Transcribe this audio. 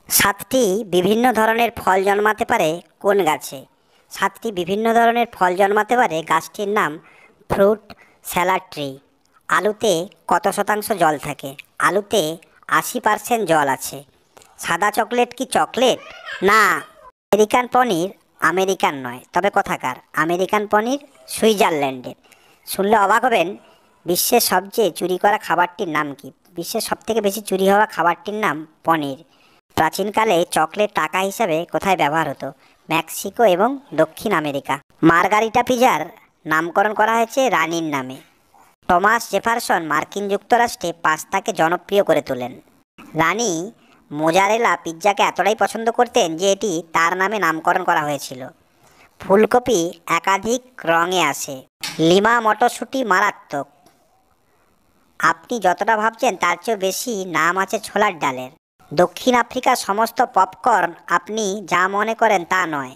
সাতটি বিভিন্ন ধরনের ফল জন্মাতে পারে কোন গাছে? সাতটি বিভিন্ন ধরনের ফল জন্মাতে পারে গাছটির নাম ফ্রুট স্যালাড ট্রি। আলুতে কত শতাংশ জল থাকে? আলুতে 80% জল আছে। সাদা চকলেট কি চকলেট? না। আমেরিকান পনির আমেরিকান নয়, তবে কোথাকার? আমেরিকান পনির সুইজারল্যান্ডের। শুনলে অবাক হবেন, বিশ্বের সবচেয়ে চুরি করা খাবারটির নাম কি? বিশ্বের সবথেকে বেশি চুরি হওয়া খাবারটির নাম পনির। প্রাচীনকালে চকলেট টাকা হিসাবে কোথায় ব্যবহার হতো? মেক্সিকো এবং দক্ষিণ আমেরিকা। মার্গারিটা পিজার নামকরণ করা হয়েছে রানীর নামে। টমাস জেফারসন মার্কিন যুক্তরাষ্ট্রে পাস্তাকে জনপ্রিয় করে তোলেন। রানী মোজারেলা পিৎজাকে এতটাই পছন্দ করতেন যে এটি তার নামে নামকরণ করা হয়েছিল। ফুলকপি একাধিক রঙে আসে। লিমা মটরশুঁটি মারাত্মক। আপনি যতটা ভাবছেন তার চেয়েও বেশি নাম আছে ছোলার ডালের। দক্ষিণ আফ্রিকার সমস্ত পপকর্ন আপনি যা মনে করেন তা নয়।